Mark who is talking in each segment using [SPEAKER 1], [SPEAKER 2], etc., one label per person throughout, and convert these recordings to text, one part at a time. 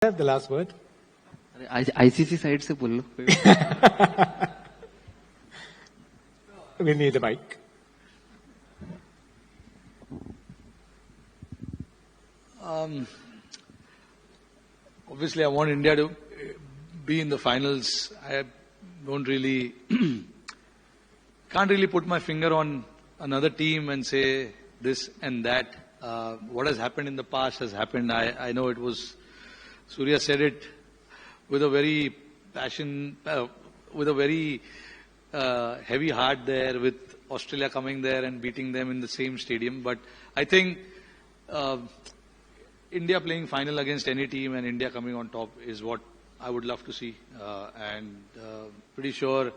[SPEAKER 1] have the last word.
[SPEAKER 2] ICC side से बोल लो.
[SPEAKER 1] We need a mic.
[SPEAKER 3] Obviously, I want India to be in the finals. I don't really, can't really put my finger on another team and say this and that. What has happened in the past has happened. I know it was, Surya said it with a very with a very heavy heart there, with Australia coming there and beating them in the same stadium. But I think India playing final against any team and India coming on top is what I would love to see. And pretty sure,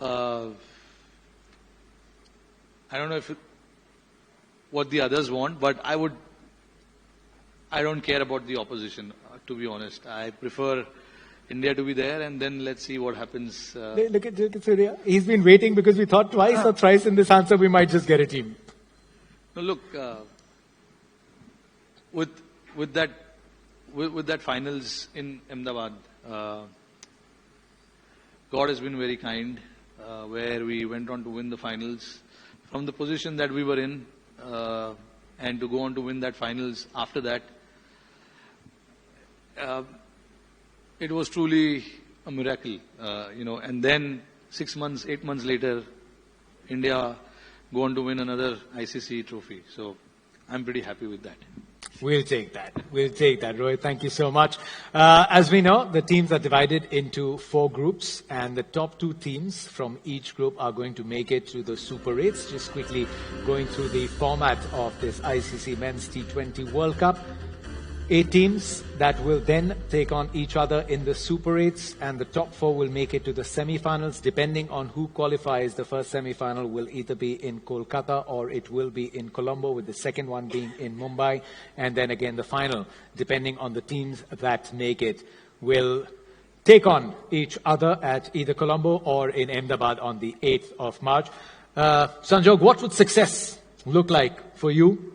[SPEAKER 3] I don't know what the others want, but I don't care about the opposition, to be honest. I prefer India to be there, and then let's see what happens.
[SPEAKER 1] Look at Surya. He's been waiting because we thought twice or thrice in this answer we might just get a team.
[SPEAKER 3] No, look, with that finals in Ahmedabad, God has been very kind, where we went on to win the finals from the position that we were in, and to go on to win that finals after that. It was truly a miracle, and then 6 months, 8 months later, India go on to win another ICC trophy. So I'm pretty happy with that.
[SPEAKER 1] We'll take that. Rohit, thank you so much. As we know, the teams are divided into 4 groups, and the top 2 teams from each group are going to make it to the Super 8s. Just quickly going through the format of this ICC Men's T20 World Cup. 8 teams that will then take on each other in the Super 8s, and the top 4 will make it to the semi-finals. Depending on who qualifies, the first semi-final will either be in Kolkata or it will be in Colombo, with the second one being in Mumbai. And then again, the final, depending on the teams that make it, will take on each other at either Colombo or in Ahmedabad on the 8th of March. Sanjog, what would success look like for you?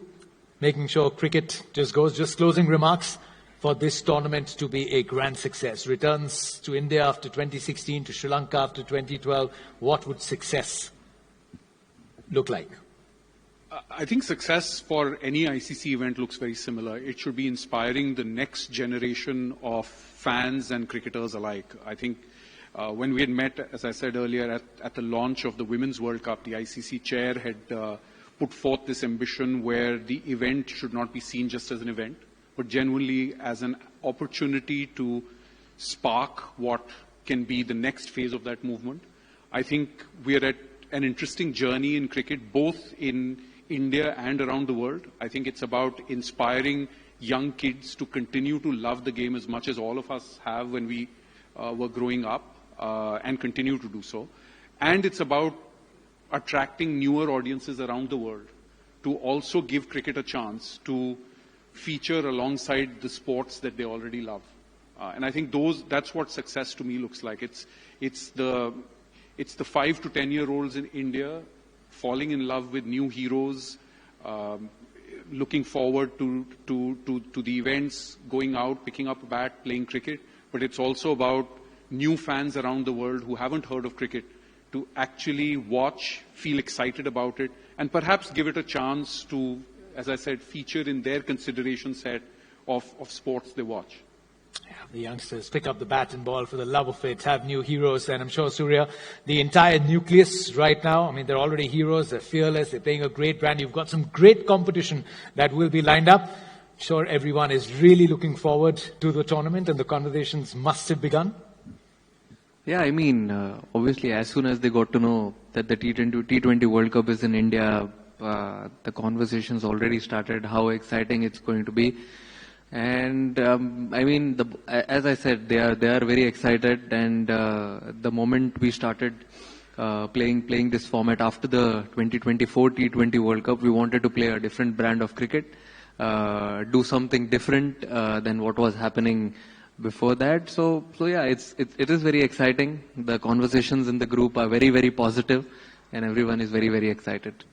[SPEAKER 1] Making sure cricket just closing remarks for this tournament to be a grand success. Returns to India after 2016, to Sri Lanka after 2012. What would success look like?
[SPEAKER 4] I think success for any ICC event looks very similar. It should be inspiring the next generation of fans and cricketers alike. I think when we had met, as I said earlier, at the launch of the Women's World Cup, the ICC chair had put forth this ambition where the event should not be seen just as an event, but genuinely as an opportunity to spark what can be the next phase of that movement. I think we are at an interesting journey in cricket, both in India and around the world. I think it's about inspiring young kids to continue to love the game as much as all of us have when we were growing up, and continue to do so. And it's about attracting newer audiences around the world to also give cricket a chance to feature alongside the sports that they already love. And I think that's what success to me looks like. It's the 5 to 10-year-olds in India falling in love with new heroes, looking forward to the events, going out, picking up a bat, playing cricket. But it's also about new fans around the world who haven't heard of cricket to actually watch, feel excited about it, and perhaps give it a chance to, as I said, feature in their consideration set of sports they watch.
[SPEAKER 1] Yeah, the youngsters pick up the bat and ball for the love of it, have new heroes, and I'm sure, Surya, the entire nucleus right now, I mean, they're already heroes, they're fearless, they're playing a great brand. You've got some great competition that will be lined up. I'm sure everyone is really looking forward to the tournament, and the conversations must have begun.
[SPEAKER 2] Yeah, I mean, obviously, as soon as they got to know that the T20 World Cup is in India, the conversations already started, how exciting it's going to be. And I mean, as I said, they are very excited. And the moment we started playing this format after the 2024 T20 World Cup, we wanted to play a different brand of cricket, do something different than what was happening before that. So yeah, it is very exciting. The conversations in the group are very, very positive, and everyone is very, very excited.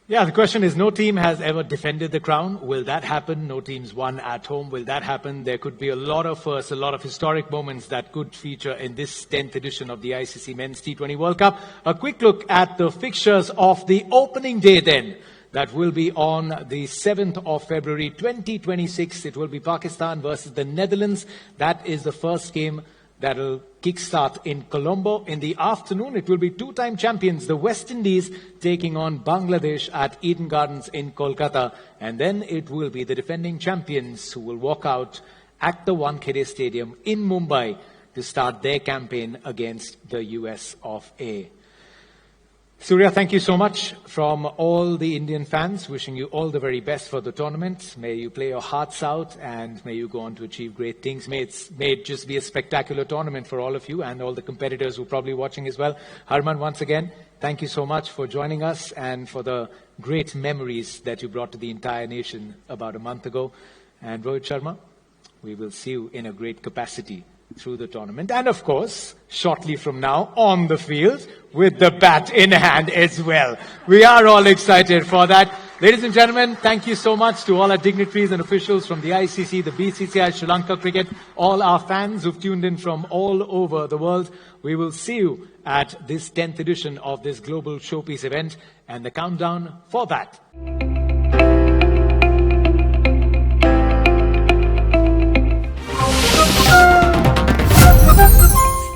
[SPEAKER 1] Yeah, the question is, no team has ever defended the crown. Will that happen? No teams won at home. Will that happen? There could be a lot of firsts, a lot of historic moments that could feature in this 10th edition of the ICC Men's T20 World Cup. A quick look at the fixtures of the opening day then. That will be on the 7th of February 2026. It will be Pakistan versus the Netherlands. That is the first game that will kickstart in Colombo. In the afternoon, it will be two-time champions, the West Indies, taking on Bangladesh at Eden Gardens in Kolkata. And then it will be the defending champions who will walk out at the Wankhede Stadium in Mumbai to start their campaign against the US of A. Surya, thank you so much from all the Indian fans. Wishing you all the very best for the tournament. May you play your hearts out and may you go on to achieve great things. May it just be a spectacular tournament for all of you and all the competitors who are probably watching as well. Harman, once again, thank you so much for joining us and for the great memories that you brought to the entire nation about a month ago. And Rohit Sharma, we will see you in a great capacity through the tournament. And of course, shortly from now, on the field, with the bat in hand as well. We are all excited for that. Ladies and gentlemen, thank you so much to all our dignitaries and officials from the ICC, the BCCI, Sri Lanka Cricket, all our fans who've tuned in from all over the world. We will see you at this 10th edition of this global showpiece event and the countdown for that